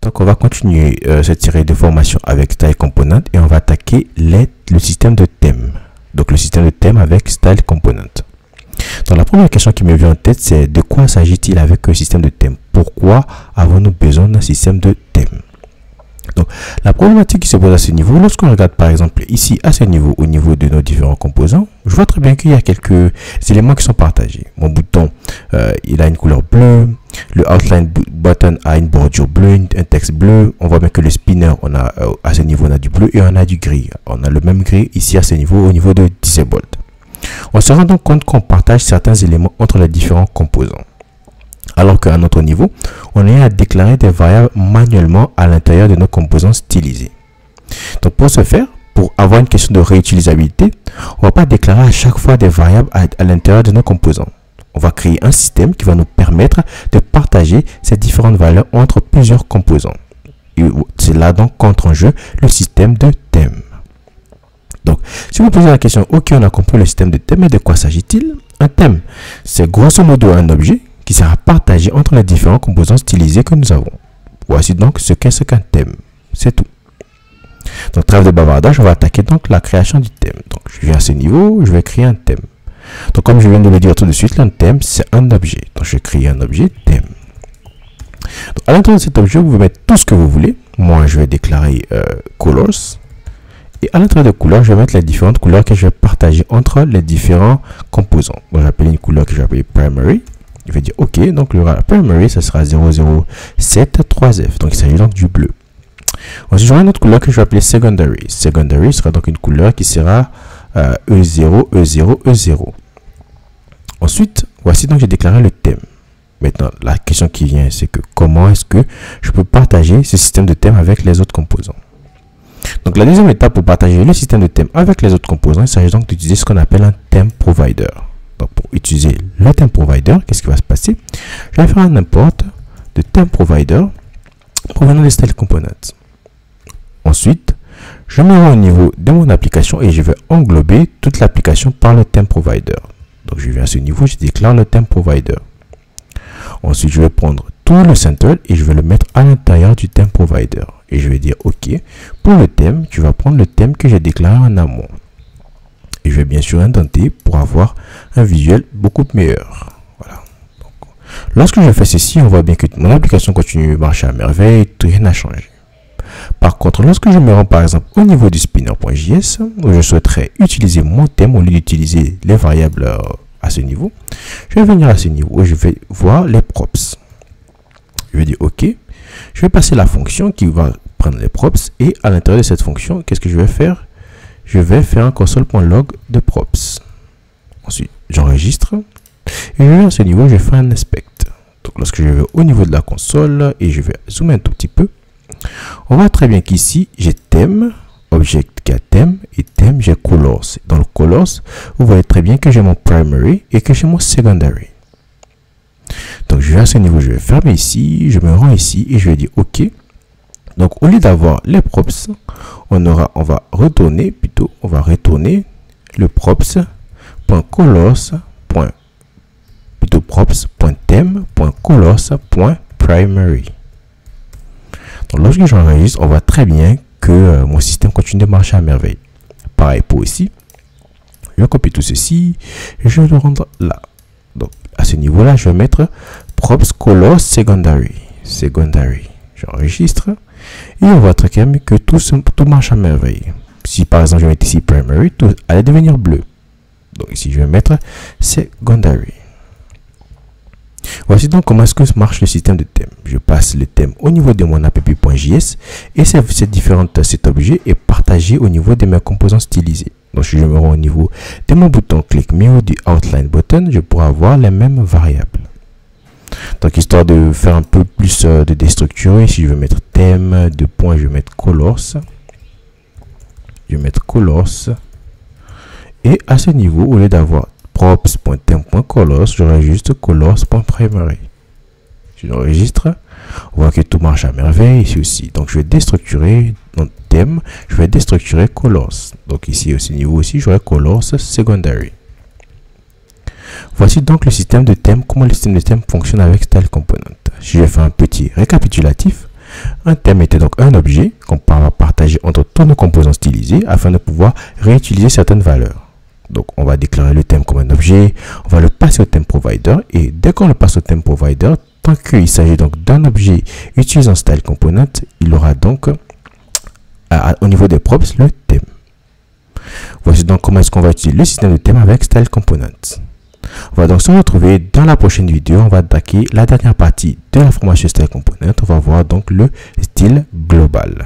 Donc on va continuer cette série de formations avec Style Component et on va attaquer le système de thème. Donc le système de thème avec Style Component. Donc la première question qui me vient en tête, c'est de quoi s'agit-il avec un système de thème? Pourquoi avons-nous besoin d'un système de thème? Donc la problématique qui se pose à ce niveau, lorsqu'on regarde par exemple ici à ce niveau, au niveau de nos différents composants, je vois très bien qu'il y a quelques éléments qui sont partagés. Mon bouton, il a une couleur bleue, le outline button a une bordure bleue, un texte bleu. On voit bien que le spinner, on a à ce niveau on a du bleu et on a du gris. On a le même gris ici à ce niveau, au niveau de Disabled. On se rend donc compte qu'on partage certains éléments entre les différents composants. Alors qu'à notre niveau, on est à déclarer des variables manuellement à l'intérieur de nos composants stylisés. Donc pour ce faire, pour avoir une question de réutilisabilité, on ne va pas déclarer à chaque fois des variables à l'intérieur de nos composants. On va créer un système qui va nous permettre de partager ces différentes valeurs entre plusieurs composants. Et c'est là donc qu'entre en jeu le système de thème. Donc, si vous posez la question, ok, on a compris le système de thème, mais de quoi s'agit-il? Un thème, c'est grosso modo un objet qui sera partagé entre les différents composants stylisés que nous avons. Voici donc ce qu'est qu'un thème. C'est tout. Donc, trêve de bavardage, on va attaquer donc la création du thème. Donc, je viens à ce niveau, je vais créer un thème. Donc, comme je viens de le dire tout de suite, un thème, c'est un objet. Donc, je vais créer un objet thème. Donc, à l'intérieur de cet objet, vous pouvez mettre tout ce que vous voulez. Moi, je vais déclarer colors. Et à l'intérieur de couleurs, je vais mettre les différentes couleurs que je vais partager entre les différents composants. Donc, j'appelle une couleur que je vais appeler primary. Je vais dire OK, donc le primary, ça sera 007-3F. Donc, il s'agit donc du bleu. Ensuite, j'aurai une autre couleur que je vais appeler secondary. Secondary sera donc une couleur qui sera E0, E0, E0. Ensuite, voici donc j'ai déclaré le thème. Maintenant, la question qui vient, c'est que comment est-ce que je peux partager ce système de thème avec les autres composants? Donc, la deuxième étape pour partager le système de thème avec les autres composants, il s'agit donc d'utiliser ce qu'on appelle un theme provider. Donc, pour utiliser le theme provider, qu'est-ce qui va se passer? Je vais faire un import de theme provider provenant de Style Component. Ensuite, je me rends au niveau de mon application et je vais englober toute l'application par le theme provider. Donc, je viens à ce niveau, je déclare le theme provider. Ensuite, je vais prendre tout le center et je vais le mettre à l'intérieur du theme provider. Et je vais dire OK. Pour le thème, tu vas prendre le thème que j'ai déclaré en amont. Et je vais bien sûr indenter pour avoir un visuel beaucoup meilleur. Voilà. Donc, lorsque je fais ceci, on voit bien que mon application continue de marcher à merveille, rien n'a changé. Par contre, lorsque je me rends par exemple au niveau du spinner.js, où je souhaiterais utiliser mon thème au lieu d'utiliser les variables à ce niveau, je vais venir à ce niveau où je vais voir les props. Je vais dire OK. Je vais passer la fonction qui va prendre les props et à l'intérieur de cette fonction, qu'est-ce que je vais faire? Je vais faire un console.log de props. Ensuite, j'enregistre et je vais à ce niveau, je vais faire un inspect. Donc, lorsque je vais au niveau de la console et je vais zoomer un tout petit peu, on voit très bien qu'ici, j'ai thème, object qui a thème et thème, j'ai colors. Dans le colors, vous voyez très bien que j'ai mon primary et que j'ai mon secondary. Donc, je vais à ce niveau, je vais fermer ici, je me rends ici et je vais dire OK. Donc, au lieu d'avoir les props, on va retourner le props.colors.theme.colors.primary. Donc, lorsque j'enregistre, on voit très bien que mon système continue de marcher à merveille. Pareil pour ici. Je copie tout ceci et je vais le rendre là. Donc, à ce niveau-là, je vais mettre props colors secondary. J'enregistre et on voit très bien que tout marche à merveille. Si par exemple, je vais mettre ici primary, tout allait devenir bleu. Donc, ici, je vais mettre secondary. Voici donc comment est-ce que marche le système de thème. Je passe le thème au niveau de mon app.js et cet objet est partagé au niveau de mes composants stylisés. Donc, si je me rends au niveau de mon bouton click me du outline button, je pourrai avoir les mêmes variables. Donc, histoire de faire un peu plus de déstructurer, si je veux mettre thème, je vais mettre colors. Et à ce niveau, au lieu d'avoir props.theme.colors, j'aurai juste colors.primary. Je l'enregistre. On voit que tout marche à merveille ici aussi. Donc, je vais déstructurer dans thème, je vais déstructurer colors. Donc, ici, à ce niveau aussi, j'aurai colors secondary. Voici donc le système de thème, comment le système de thème fonctionne avec Style Component. Je vais faire un petit récapitulatif. Un thème était donc un objet qu'on va partager entre tous nos composants stylisés afin de pouvoir réutiliser certaines valeurs. Donc, on va déclarer le thème comme un objet, on va le passer au thème provider, et dès qu'on le passe au thème provider, tant qu'il s'agit donc d'un objet utilisant style component, il aura donc au niveau des props le thème. Voici donc comment est-ce qu'on va utiliser le système de thème avec style component. On va donc se retrouver dans la prochaine vidéo. On va attaquer la dernière partie de la formation style component. On va voir donc le style global.